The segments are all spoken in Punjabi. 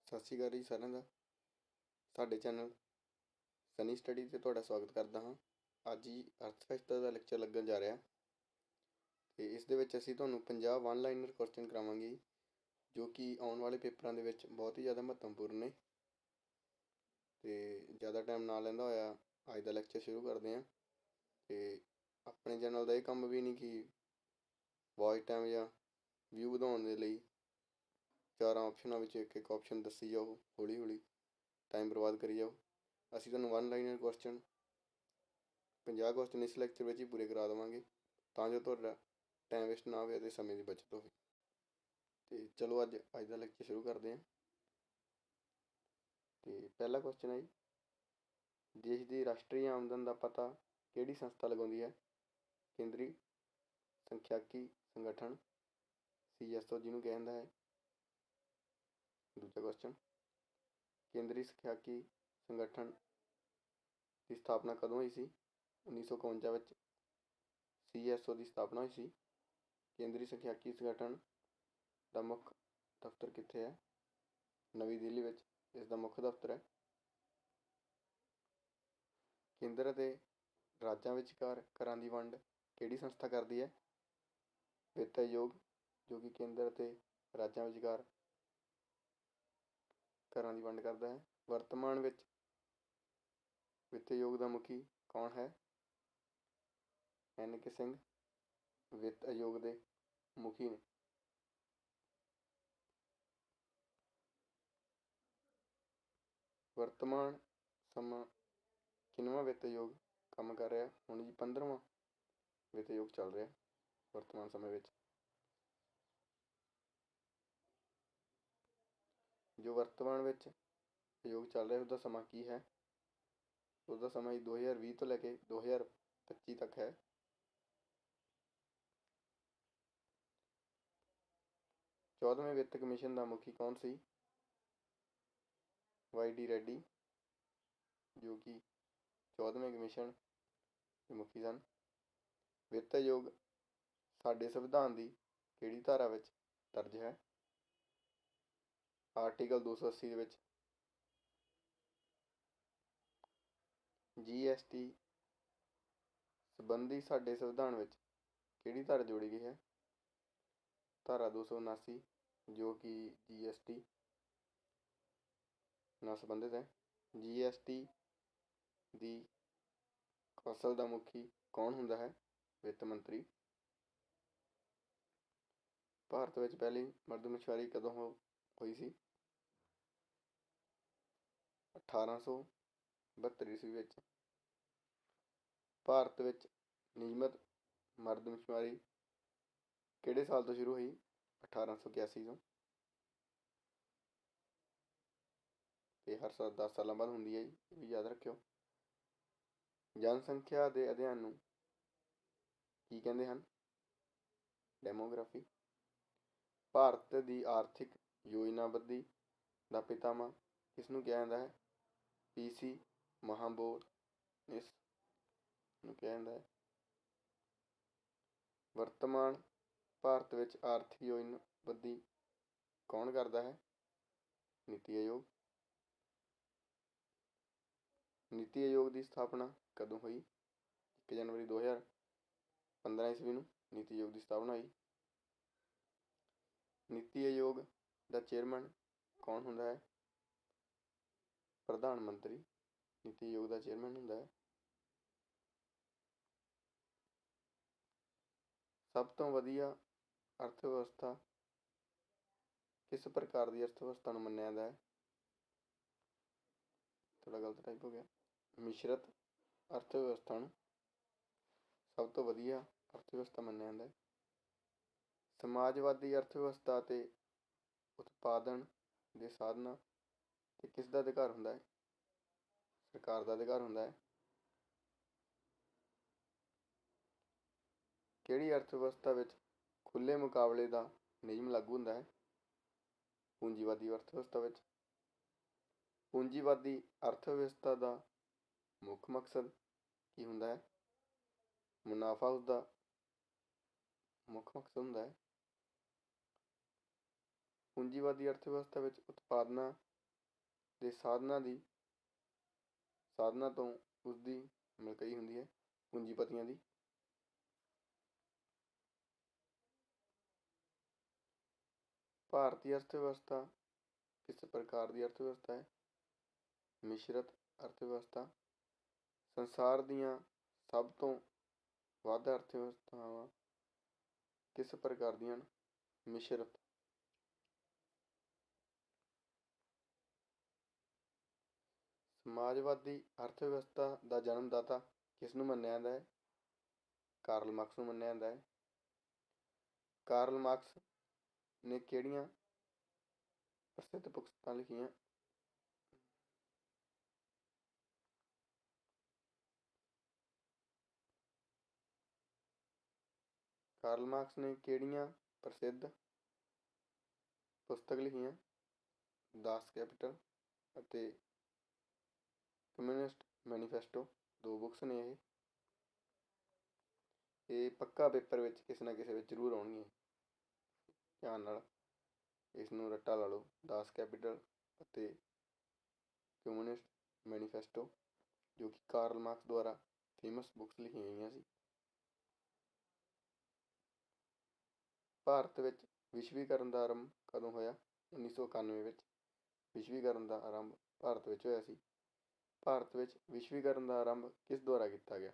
ਸਤਿ ਸ਼੍ਰੀ ਅਕਾਲ ਜੀ ਸਾਰਿਆਂ ਦਾ। ਸਾਡੇ ਚੈਨਲ ਸਨੀ ਸਟੱਡੀ 'ਤੇ ਤੁਹਾਡਾ ਸਵਾਗਤ ਕਰਦਾ ਹਾਂ। ਅੱਜ ਹੀ ਅਰਥ ਦਾ ਲੈਕਚਰ ਲੱਗਣ ਜਾ ਰਿਹਾ ਅਤੇ ਇਸ ਦੇ ਵਿੱਚ ਅਸੀਂ ਤੁਹਾਨੂੰ 50 ਵਨ ਲਾਈਨਰ ਕੁਐਸਚਨ ਕਰਾਵਾਂਗੇ ਜੋ ਕਿ ਆਉਣ ਵਾਲੇ ਪੇਪਰਾਂ ਦੇ ਵਿੱਚ ਬਹੁਤ ਹੀ ਜ਼ਿਆਦਾ ਮਹੱਤਵਪੂਰਨ ਨੇ। ਅਤੇ ਜ਼ਿਆਦਾ ਟਾਈਮ ਨਾ ਲੈਂਦਾ ਹੋਇਆ ਅੱਜ ਦਾ ਲੈਕਚਰ ਸ਼ੁਰੂ ਕਰਦੇ ਹਾਂ। ਅਤੇ ਆਪਣੇ ਚੈਨਲ ਦਾ ਇਹ ਕੰਮ ਵੀ ਨਹੀਂ ਕਿ ਵਾਚ ਟਾਈਮ ਜਾਂ ਵਿਊ ਵਧਾਉਣ ਦੇ ਲਈ ਚਾਰਾਂ ਆਪਸ਼ਨਾਂ ਵਿੱਚ ਇੱਕ ਇੱਕ ਆਪਸ਼ਨ ਦੱਸੀ ਜਾਓ, ਹੌਲੀ ਹੌਲੀ ਟਾਈਮ ਬਰਬਾਦ ਕਰੀ ਜਾਓ। ਅਸੀਂ ਤੁਹਾਨੂੰ ਵਨ ਲਾਈਨਰ ਕੁਐਸਚਨ 50 ਕੁਐਸਚਨ ਇਸ ਲੈਕਚਰ ਵਿੱਚ ਹੀ ਪੂਰੇ ਕਰਾ ਦੇਵਾਂਗੇ ਤਾਂ ਜੋ ਤੁਹਾਡਾ ਟਾਈਮ ਵੇਸਟ ਨਾ ਹੋਵੇ ਅਤੇ ਸਮੇਂ ਦੀ ਬਚਤ ਹੋਵੇ। ਅਤੇ ਚਲੋ ਅੱਜ ਦਾ ਲੈਕਚਰ ਸ਼ੁਰੂ ਕਰਦੇ ਹਾਂ। ਅਤੇ ਪਹਿਲਾ ਕੁਐਸਚਨ ਹੈ ਜੀ, ਦੇਸ਼ ਦੀ ਰਾਸ਼ਟਰੀ ਆਮਦਨ ਦਾ ਪਤਾ ਕਿਹੜੀ ਸੰਸਥਾ ਲਗਾਉਂਦੀ ਹੈ? ਕੇਂਦਰੀ ਸੰਖਿਆਕੀ ਸੰਗਠਨ CSO ਜਿਹਨੂੰ ਕਹਿੰਦਾ ਹੈ। ਦੂਜਾ ਕੁਐਸਚਨ, ਕੇਂਦਰੀ ਸੰਖਿਆਕੀ ਸੰਗਠਨ ਦੀ ਸਥਾਪਨਾ ਕਦੋਂ ਹੋਈ ਸੀ? 1951 ਵਿੱਚ CSO ਦੀ ਸਥਾਪਨਾ ਹੋਈ ਸੀ। ਕੇਂਦਰੀ ਸੰਖਿਆਕੀ ਸੰਗਠਨ ਦਾ ਮੁੱਖ ਦਫ਼ਤਰ ਕਿੱਥੇ ਹੈ? ਨਵੀਂ ਦਿੱਲੀ ਵਿੱਚ ਇਸ ਦਾ ਮੁੱਖ ਦਫ਼ਤਰ ਹੈ। ਕੇਂਦਰ ਅਤੇ ਰਾਜਾਂ ਵਿਚਕਾਰ ਕਰਾਂ ਦੀ ਵੰਡ ਕਿਹੜੀ ਸੰਸਥਾ ਕਰਦੀ ਹੈ? ਵਿੱਤ ਆਯੋਗ, ਜੋ ਕਿ ਕੇਂਦਰ ਅਤੇ ਰਾਜਾਂ ਵਿਚਕਾਰ ਕਰਾਂ ਦੀ ਵੰਡ ਕਰਦਾ ਹੈ। ਵਰਤਮਾਨ ਵਿੱਚ ਵਿੱਤ ਆਯੋਗ ਦਾ ਮੁਖੀ ਕੌਣ ਹੈ? NK ਸਿੰਘ ਵਿੱਤ ਆਯੋਗ ਦੇ ਮੁਖੀ ਨੇ। ਵਰਤਮਾਨ ਸਮਾਂ ਕਿੰਨਵਾਂ ਵਿੱਤ ਆਯੋਗ ਕੰਮ ਕਰ ਰਿਹਾ? ਹੁਣ ਜੀ 15ਵਾਂ ਵਿੱਤ ਆਯੋਗ ਚੱਲ ਰਿਹਾ ਵਰਤਮਾਨ ਸਮੇਂ ਵਿੱਚ। ਜੋ ਵਰਤਮਾਨ ਵਿੱਚ ਆਯੋਗ ਚੱਲ ਰਿਹਾ ਉਸਦਾ ਸਮਾਂ ਕੀ ਹੈ? ਉਸਦਾ ਸਮਾਂ 2020 ਤੋਂ ਲੈ ਕੇ 2025 ਤੱਕ ਹੈ। ਚੌਦਵੇਂ ਵਿੱਤ ਕਮਿਸ਼ਨ ਦਾ ਮੁਖੀ ਕੌਣ ਸੀ? YD ਰੈਡੀ, ਜੋ ਕਿ 14ਵੇਂ ਕਮਿਸ਼ਨ ਦੇ ਮੁਖੀ ਸਨ। ਵਿੱਤ ਆਯੋਗ ਸਾਡੇ ਸੰਵਿਧਾਨ ਦੀ ਕਿਹੜੀ ਧਾਰਾ ਵਿੱਚ ਦਰਜ ਹੈ? ਆਰਟੀਕਲ 280 ਦੇ ਵਿੱਚ। GST ਸੰਬੰਧੀ ਸਾਡੇ ਸੰਵਿਧਾਨ ਵਿੱਚ ਕਿਹੜੀ ਧਾਰਾ ਜੋੜੀ ਗਈ ਹੈ? ਧਾਰਾ 279, ਜੋ ਕਿ GST ਨਾਲ ਸੰਬੰਧਿਤ ਹੈ। GST ਦੀ ਕੌਂਸਲ ਦਾ ਮੁਖੀ ਕੌਣ ਹੁੰਦਾ ਹੈ? ਵਿੱਤ ਮੰਤਰੀ। ਭਾਰਤ ਵਿੱਚ ਪਹਿਲੀ ਮਰਦਮਸ਼ੁਮਾਰੀ ਕਦੋਂ ਹੋਈ ਸੀ? 1872 ਈਸਵੀ ਵਿੱਚ। ਭਾਰਤ ਵਿੱਚ ਨਿਯਮਤ ਮਰਦਮਸ਼ੁਮਾਰੀ ਕਿਹੜੇ ਸਾਲ ਤੋਂ ਸ਼ੁਰੂ ਹੋਈ? 1881 ਤੋਂ। ਅਤੇ ਹਰ ਸਾਲ 10 ਸਾਲਾਂ ਬਾਅਦ ਹੁੰਦੀ ਹੈ ਜੀ, ਇਹ ਵੀ ਯਾਦ ਰੱਖਿਓ। ਜਨਸੰਖਿਆ ਦੇ ਅਧਿਐਨ ਨੂੰ ਕੀ ਕਹਿੰਦੇ ਹਨ? ਡੈਮੋਗ੍ਰਾਫੀ। ਭਾਰਤ ਦੀ ਆਰਥਿਕ ਯੋਜਨਾਬੰਦੀ ਦਾ ਪਿਤਾਮਾ ਕਿਸ ਨੂੰ ਕਿਹਾ ਜਾਂਦਾ ਹੈ? PC ਮਹਾਬੋਧਿਸ ਨੂੰ ਕਿਹਾ ਜਾਂਦਾ ਹੈ। ਵਰਤਮਾਨ ਭਾਰਤ ਵਿੱਚ ਆਰਥਿਕ ਯੋਜਨਾਬੰਦੀ ਕੌਣ ਕਰਦਾ ਹੈ? ਨੀਤੀ ਆਯੋਗ। ਨੀਤੀ ਆਯੋਗ ਦੀ ਸਥਾਪਨਾ ਕਦੋਂ ਹੋਈ? 1 ਜਨਵਰੀ 2015 ਈਸਵੀ ਨੂੰ ਨੀਤੀ ਆਯੋਗ ਦੀ ਸਥਾਪਨਾ ਹੋਈ। ਨੀਤੀ ਆਯੋਗ ਦਾ ਚੇਅਰਮੈਨ ਕੌਣ ਹੁੰਦਾ ਹੈ? ਪ੍ਰਧਾਨ ਮੰਤਰੀ ਨੀਤੀ ਆਯੋਗ ਦਾ ਚੇਅਰਮੈਨ ਹੁੰਦਾ ਹੈ। ਸਭ ਤੋਂ ਵਧੀਆ ਅਰਥ ਵਿਵਸਥਾ ਕਿਸ ਪ੍ਰਕਾਰ ਦੀ ਅਰਥ ਵਿਵਸਥਾ ਨੂੰ ਮੰਨਿਆ ਜਾਂਦਾ ਹੈ? ਥੋੜ੍ਹਾ ਗਲਤ ਟਾਈਪ ਹੋ ਗਿਆ। ਮਿਸ਼ਰਤ ਅਰਥ ਵਿਵਸਥਾ ਨੂੰ ਸਭ ਤੋਂ ਵਧੀਆ ਅਰਥ ਵਿਵਸਥਾ ਮੰਨਿਆ ਜਾਂਦਾ ਹੈ। ਸਮਾਜਵਾਦੀ ਅਰਥ ਵਿਵਸਥਾ ਅਤੇ ਉਤਪਾਦਨ ਦੇ ਸਾਧਨਾਂ 'ਤੇ ਕਿਸ ਦਾ ਅਧਿਕਾਰ ਹੁੰਦਾ ਹੈ? ਸਰਕਾਰ ਦਾ ਅਧਿਕਾਰ ਹੁੰਦਾ ਹੈ। ਕਿਹੜੀ ਅਰਥ ਵਿਵਸਥਾ ਵਿੱਚ ਖੁੱਲ੍ਹੇ ਮੁਕਾਬਲੇ ਦਾ ਨਿਯਮ ਲਾਗੂ ਹੁੰਦਾ ਹੈ? ਪੂੰਜੀਵਾਦੀ ਅਰਥ ਵਿਵਸਥਾ ਵਿੱਚ। ਪੂੰਜੀਵਾਦੀ ਅਰਥ ਵਿਵਸਥਾ ਦਾ ਮੁੱਖ ਮਕਸਦ ਕੀ ਹੁੰਦਾ ਹੈ? ਮੁਨਾਫਾ ਉਸਦਾ ਮੁੱਖ ਮਕਸਦ ਹੁੰਦਾ ਹੈ। ਪੂੰਜੀਵਾਦੀ ਅਰਥ ਵਿਵਸਥਾ ਵਿੱਚ ਉਤਪਾਦਨਾਂ ਦੇ ਸਾਧਨਾਂ ਤੋਂ ਉਸਦੀ ਮਲਕਈ ਹੁੰਦੀ ਹੈ, ਪੂੰਜੀਪਤੀਆਂ ਦੀ। ਭਾਰਤੀ ਅਰਥ ਵਿਵਸਥਾ ਕਿਸ ਪ੍ਰਕਾਰ ਦੀ ਅਰਥ ਵਿਵਸਥਾ ਹੈ? ਮਿਸ਼ਰਤ ਅਰਥ ਵਿਵਸਥਾ। ਸੰਸਾਰ ਦੀਆਂ ਸਭ ਤੋਂ ਵੱਧ ਅਰਥ ਵਿਵਸਥਾਵਾਂ ਕਿਸ ਪ੍ਰਕਾਰ ਦੀਆਂ ਹਨ? ਮਿਸ਼ਰਤ। ਸਮਾਜਵਾਦੀ ਅਰਥ ਵਿਵਸਥਾ ਦਾ ਜਨਮਦਾਤਾ ਕਿਸ ਨੂੰ ਮੰਨਿਆ ਜਾਂਦਾ ਹੈ? ਕਾਰਲ ਮਾਰਕਸ ਨੂੰ ਮੰਨਿਆ ਜਾਂਦਾ ਹੈ। ਕਾਰਲ ਮਾਰਕਸ ਨੇ ਕਿਹੜੀਆਂ ਪ੍ਰਸਿੱਧ ਪੁਸਤਕਾਂ ਲਿਖੀਆਂ? ਕਾਰਲ ਮਾਰਕਸ ਨੇ ਕਿਹੜੀਆਂ ਪ੍ਰਸਿੱਧ ਪੁਸਤਕ ਲਿਖੀਆਂ? ਦਾਸ ਕੈਪੀਟਲ ਅਤੇ ਕਮਿਊਨਿਸਟ ਮੈਨੀਫੈਸਟੋ, 2 ਬੁੱਕਸ ਨੇ ਇਹ ਪੱਕਾ ਪੇਪਰ ਵਿੱਚ ਕਿਸੇ ਨਾ ਕਿਸੇ ਵਿੱਚ ਜ਼ਰੂਰ ਆਉਣਗੀਆਂ, ਧਿਆਨ ਨਾਲ ਇਸ ਨੂੰ ਰੱਟਾ ਲਾ ਲਓ। ਦਾਸ ਕੈਪੀਟਲ ਅਤੇ ਕਮਿਊਨਿਸਟ ਮੈਨੀਫੈਸਟੋ, ਜੋ ਕਿ ਕਾਰਲ ਮਾਰਕਸ ਦੁਆਰਾ ਫੇਮਸ ਬੁੱਕਸ ਲਿਖੀਆਂ ਗਈਆਂ ਸੀ। ਭਾਰਤ ਵਿੱਚ ਵਿਸ਼ਵੀਕਰਨ ਦਾ ਆਰੰਭ ਕਦੋਂ ਹੋਇਆ? 1991 ਵਿੱਚ ਵਿਸ਼ਵੀਕਰਨ ਦਾ ਆਰੰਭ ਭਾਰਤ ਵਿੱਚ ਹੋਇਆ ਸੀ। ਭਾਰਤ ਵਿੱਚ ਵਿਸ਼ਵੀਕਰਨ ਦਾ ਆਰੰਭ ਕਿਸ ਦੁਆਰਾ ਕੀਤਾ ਗਿਆ?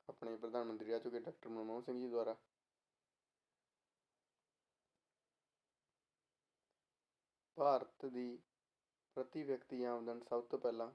ਆਪਣੇ ਪ੍ਰਧਾਨ ਮੰਤਰੀ ਰਹਿ ਚੁੱਕੇ ਡਾਕਟਰ ਮਨਮੋਹਨ ਸਿੰਘ ਜੀ ਦੁਆਰਾ। ਭਾਰਤ ਦੀ ਪ੍ਰਤੀ ਵਿਅਕਤੀ ਆਮਦਨ ਸਭ ਤੋਂ ਪਹਿਲਾਂ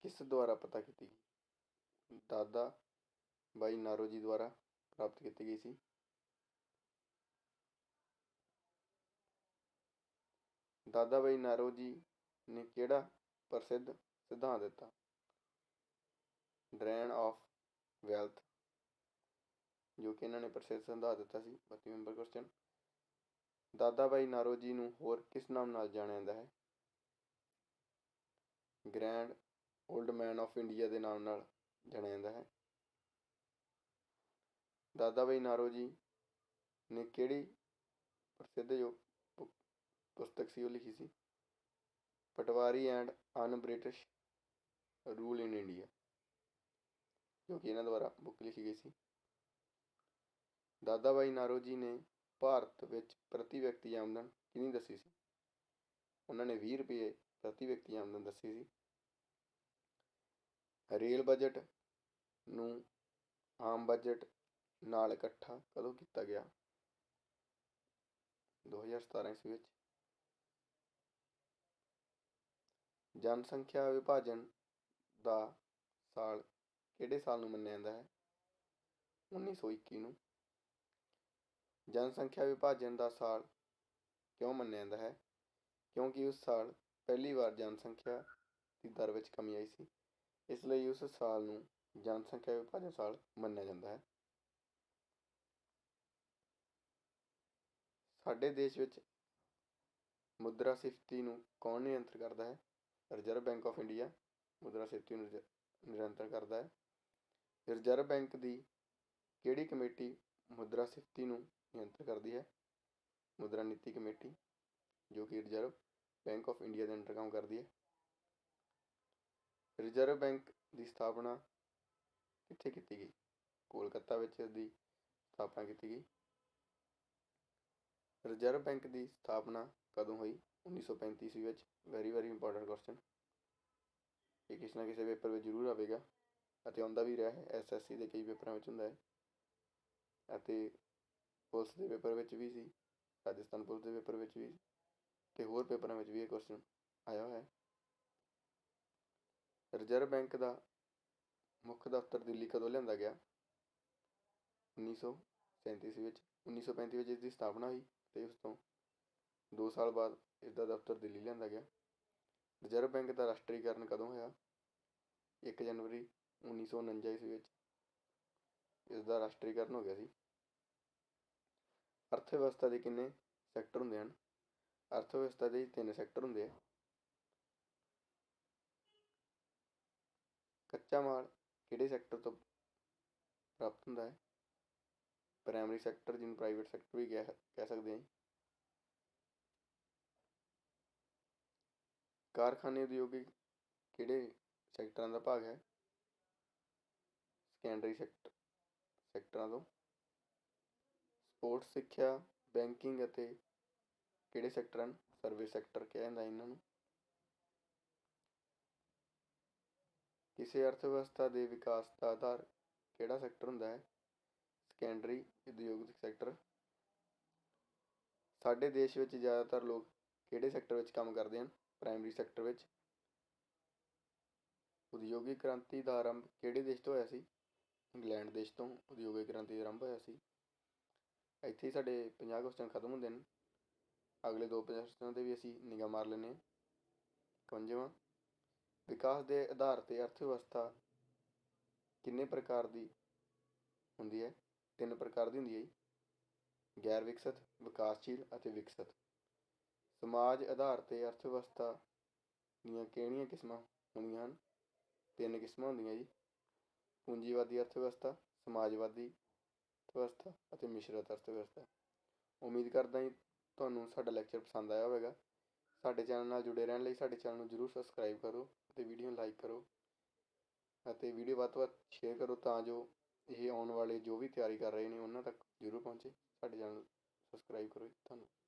ਕਿਸ ਦੁਆਰਾ ਪਤਾ ਕੀਤੀ ਗਈ? ਦਾਦਾ ਬਾਈ ਨਾਰੋਜੀ ਦੁਆਰਾ ਪ੍ਰਾਪਤ ਕੀਤੀ ਗਈ ਸੀ। ਦਾਦਾ ਬਾਈ ਨਾਰੋਜੀ ਨੇ ਕਿਹੜਾ ਪ੍ਰਸਿੱਧ ਸਿਧਾਂਤ ਦਿੱਤਾ? ਡਰੇਨ ਆਫ ਵੈਲਥ, ਜੋ ਕਿ ਇਹਨਾਂ ਨੇ ਪ੍ਰਸਿੱਧ ਸਿਧਾਂਤ ਦਿੱਤਾ ਸੀ। 32 ਨੰਬਰ ਕੁਐਸਚਨ। ਦਾਦਾ ਬਾਈ ਨਾਰੋਜੀ ਨੂੰ ਹੋਰ ਕਿਸ ਨਾਮ ਨਾਲ ਜਾਣਿਆ ਜਾਂਦਾ ਹੈ? Grand old man of India ਦੇ ਨਾਮ ਨਾਲ ਜਾਣਿਆ ਜਾਂਦਾ ਹੈ। ਦਾਦਾ ਬਾਈ ਨਾਰੋਜੀ ਨੇ ਕਿਹੜੀ ਪ੍ਰਸਿੱਧ ਜੋ ਪੁਸਤਕ ਸੀ ਉਹ ਲਿਖੀ ਸੀ? Patwari and an British rule in India, ਜੋ ਕਿ ਇਹਨਾਂ ਦੁਆਰਾ ਬੁੱਕ ਲਿਖੀ ਗਈ ਸੀ। ਦਾਦਾ ਬਾਈ ਨਾਰੋਜੀ ਨੇ ਭਾਰਤ ਵਿੱਚ ਪ੍ਰਤੀ ਵਿਅਕਤੀ ਆਮਦਨ ਕਿੰਨੀ ਦੱਸੀ ਸੀ? ਉਹਨਾਂ ਨੇ 20 ਰੁਪਏ ਪ੍ਰਤੀ ਵਿਅਕਤੀ ਆਮਦਨ ਦੱਸੀ ਸੀ। ਰੇਲ ਬਜਟ ਨੂੰ ਆਮ ਬਜਟ ਨਾਲ ਇਕੱਠਾ ਕਦੋਂ ਕੀਤਾ ਗਿਆ? 2017 ਈਸਵੀ ਵਿੱਚ। ਜਨਸੰਖਿਆ ਵਿਭਾਜਨ ਦਾ ਸਾਲ ਕਿਹੜੇ ਸਾਲ ਨੂੰ ਮੰਨਿਆ ਜਾਂਦਾ ਹੈ? 1921 ਨੂੰ। ਜਨਸੰਖਿਆ ਵਿਭਾਜਨ ਦਾ ਸਾਲ ਕਿਉਂ ਮੰਨਿਆ ਜਾਂਦਾ ਹੈ? ਕਿਉਂਕਿ ਉਸ ਸਾਲ ਪਹਿਲੀ ਵਾਰ ਜਨਸੰਖਿਆ ਦੀ ਦਰ ਵਿੱਚ ਕਮੀ ਆਈ ਸੀ, ਇਸ ਲਈ ਉਸ ਸਾਲ ਨੂੰ ਜਨਸੰਖਿਆ ਵਿਭਾਜਨ ਸਾਲ ਮੰਨਿਆ ਜਾਂਦਾ ਹੈ। ਸਾਡੇ ਦੇਸ਼ ਵਿੱਚ ਮੁਦਰਾ ਸਫੀਤੀ ਨੂੰ ਕੌਣ ਨਿਯੰਤਰਣ ਕਰਦਾ ਹੈ? ਰਿਜ਼ਰਵ ਬੈਂਕ ਆਫ ਇੰਡੀਆ ਮੁਦਰਾ ਸਫੀਤੀ ਨੂੰ ਨਿਯੰਤਰਣ ਕਰਦਾ ਹੈ। ਰਿਜ਼ਰਵ ਬੈਂਕ ਦੀ ਕਿਹੜੀ ਕਮੇਟੀ ਮੁਦਰਾ ਸਫੀਤੀ ਨੂੰ ਨਿਯੰਤਰਣ ਕਰਦੀ ਹੈ? ਮੁਦਰਾ ਨੀਤੀ ਕਮੇਟੀ, ਜੋ ਕਿ ਰਿਜ਼ਰਵ ਬੈਂਕ ਆਫ ਇੰਡੀਆ ਦੇ ਅੰਡਰ ਕੰਮ ਕਰਦੀ ਹੈ। ਰਿਜ਼ਰਵ ਬੈਂਕ ਦੀ ਸਥਾਪਨਾ ਕਿੱਥੇ ਕੀਤੀ ਗਈ? ਕੋਲਕਾਤਾ ਵਿੱਚ ਇਸ ਦੀ ਸਥਾਪਨਾ ਕੀਤੀ ਗਈ। ਰਿਜ਼ਰਵ ਬੈਂਕ ਦੀ ਸਥਾਪਨਾ ਕਦੋਂ ਹੋਈ? 1935 ਈਸਵੀ ਵਿੱਚ। ਵੈਰੀ ਇੰਪੋਰਟੈਂਟ ਕੁਐਸਚਨ, ਇਹ ਕਿਸੇ ਨਾ ਕਿਸੇ ਪੇਪਰ ਵਿੱਚ ਜ਼ਰੂਰ ਆਵੇਗਾ ਅਤੇ ਆਉਂਦਾ ਵੀ ਰਿਹਾ ਹੈ। SSC ਦੇ ਕਈ ਪੇਪਰਾਂ ਵਿੱਚ ਹੁੰਦਾ ਹੈ ਅਤੇ ਪੁਲਿਸ ਦੇ ਪੇਪਰ ਵਿੱਚ ਵੀ ਸੀ, ਰਾਜਸਥਾਨ ਪੁਲਿਸ ਦੇ ਪੇਪਰ ਵਿੱਚ ਵੀ, ਅਤੇ ਹੋਰ ਪੇਪਰਾਂ ਵਿੱਚ ਵੀ ਇਹ ਕੁਐਸਚਨ ਆਇਆ ਹੋਇਆ ਹੈ। ਰਿਜ਼ਰਵ ਬੈਂਕ ਦਾ ਮੁੱਖ ਦਫ਼ਤਰ ਦਿੱਲੀ ਕਦੋਂ ਲਿਆਂਦਾ ਗਿਆ? 1937 ਈਸਵੀ ਵਿੱਚ। 1935 ਵਿੱਚ ਇਸ ਦੀ ਸਥਾਪਨਾ ਹੋਈ ਅਤੇ ਉਸ ਤੋਂ 2 ਸਾਲ ਬਾਅਦ ਇਸ ਦਾ ਦਫ਼ਤਰ ਦਿੱਲੀ ਲਿਆਂਦਾ ਗਿਆ। ਰਿਜ਼ਰਵ ਬੈਂਕ ਦਾ ਰਾਸ਼ਟਰੀਕਰਨ ਕਦੋਂ ਹੋਇਆ? 1 ਜਨਵਰੀ 1949 ਈਸਵੀ ਵਿੱਚ ਇਸ ਦਾ ਰਾਸ਼ਟਰੀਕਰਨ ਹੋ ਗਿਆ ਸੀ। ਅਰਥ ਵਿਵਸਥਾ ਦੇ ਕਿੰਨੇ ਸੈਕਟਰ ਹੁੰਦੇ ਹਨ? ਅਰਥ ਵਿਵਸਥਾ ਦੇ 3 ਸੈਕਟਰ ਹੁੰਦੇ ਆ। ਕੱਚਾ ਮਾਲ ਕਿਹੜੇ ਸੈਕਟਰ ਤੋਂ ਪ੍ਰਾਪਤ ਹੁੰਦਾ ਹੈ? ਪ੍ਰਾਇਮਰੀ ਸੈਕਟਰ, ਜਿਹਨੂੰ ਪ੍ਰਾਈਵੇਟ ਸੈਕਟਰ ਵੀ ਕਹਿ ਸਕਦੇ ਹਾਂ। ਕਾਰਖਾਨੇ ਉਦਯੋਗਿਕ ਕਿਹੜੇ ਸੈਕਟਰਾਂ ਦਾ ਭਾਗ ਹੈ? ਸੈਕੰਡਰੀ ਸੈਕਟਰਾਂ ਤੋਂ। ਸਪੋਰਟਸ ਸਿੱਖਿਆ, ਬੈਂਕਿੰਗ ਅਤੇ ਕਿਹੜੇ ਸੈਕਟਰ ਹਨ? ਸਰਵਿਸ ਸੈਕਟਰ ਕਿਹਾ ਜਾਂਦਾ ਇਹਨਾਂ ਨੂੰ। ਕਿਸੇ ਅਰਥ ਵਿਵਸਥਾ ਦੇ ਵਿਕਾਸ ਦਾ ਆਧਾਰ ਕਿਹੜਾ ਸੈਕਟਰ ਹੁੰਦਾ ਹੈ? ਸੈਕੰਡਰੀ ਉਦਯੋਗਿਕ ਸੈਕਟਰ। ਸਾਡੇ ਦੇਸ਼ ਵਿੱਚ ਜ਼ਿਆਦਾਤਰ ਲੋਕ ਕਿਹੜੇ ਸੈਕਟਰ ਵਿੱਚ ਕੰਮ ਕਰਦੇ ਹਨ? ਪ੍ਰਾਇਮਰੀ ਸੈਕਟਰ ਵਿੱਚ। ਉਦਯੋਗਿਕ ਕ੍ਰਾਂਤੀ ਦਾ ਆਰੰਭ ਕਿਹੜੇ ਦੇਸ਼ ਤੋਂ ਹੋਇਆ ਸੀ? ਇੰਗਲੈਂਡ ਦੇਸ਼ ਤੋਂ ਉਦਯੋਗਿਕ ਕ੍ਰਾਂਤੀ ਦਾ ਆਰੰਭ ਹੋਇਆ ਸੀ। ਇੱਥੇ ਹੀ ਸਾਡੇ 50 ਕੁਐਸਚਨ ਖਤਮ ਹੁੰਦੇ ਨੇ। ਅਗਲੇ 2 ਕੁਐਸਚਨਾਂ 'ਤੇ ਵੀ ਅਸੀਂ ਨਿਗਾਹ ਮਾਰ ਲੈਂਦੇ ਹਾਂ। 51ਵਾਂ, ਵਿਕਾਸ ਦੇ ਆਧਾਰ 'ਤੇ ਅਰਥ ਵਿਵਸਥਾ ਕਿੰਨੇ ਪ੍ਰਕਾਰ ਦੀ ਹੁੰਦੀ ਹੈ? 3 ਪ੍ਰਕਾਰ ਦੀ ਹੁੰਦੀ ਹੈ ਜੀ। ਗੈਰ ਵਿਕਸਿਤ, ਵਿਕਾਸਸ਼ੀਲ ਅਤੇ ਵਿਕਸਿਤ। ਸਮਾਜ ਆਧਾਰ 'ਤੇ ਅਰਥ ਵਿਵਸਥਾ ਦੀਆਂ ਕਿਹੜੀਆਂ ਕਿਸਮਾਂ ਹੁੰਦੀਆਂ ਹਨ? 3 ਕਿਸਮਾਂ ਹੁੰਦੀਆਂ ਜੀ। ਪੂੰਜੀਵਾਦੀ ਅਰਥ ਵਿਵਸਥਾ, ਸਮਾਜਵਾਦੀ ਅਰਥ ਵਿਵਸਥਾ ਅਤੇ ਮਿਸ਼ਰਤ ਅਰਥ ਵਿਵਸਥਾ। ਉਮੀਦ ਕਰਦਾ ਜੀ ਤੁਹਾਨੂੰ ਸਾਡਾ ਲੈਕਚਰ ਪਸੰਦ ਆਇਆ ਹੋਵੇਗਾ। ਸਾਡੇ ਚੈਨਲ ਨਾਲ ਜੁੜੇ ਰਹਿਣ ਲਈ ਸਾਡੇ ਚੈਨਲ ਨੂੰ ਜ਼ਰੂਰ ਸਬਸਕ੍ਰਾਈਬ ਕਰੋ ਅਤੇ ਵੀਡੀਓ ਨੂੰ ਲਾਈਕ ਕਰੋ ਅਤੇ ਵੀਡੀਓ ਵੱਧ ਤੋਂ ਵੱਧ ਸ਼ੇਅਰ ਕਰੋ ਤਾਂ ਜੋ ਇਹ ਆਉਣ ਵਾਲੇ ਜੋ ਵੀ ਤਿਆਰੀ ਕਰ ਰਹੇ ਨੇ ਉਹਨਾਂ ਤੱਕ ਜ਼ਰੂਰ ਪਹੁੰਚੇ। ਸਾਡੇ ਚੈਨਲ ਨੂੰ ਸਬਸਕ੍ਰਾਈਬ ਕਰੋ ਜੀ। ਧੰਨਵਾਦ।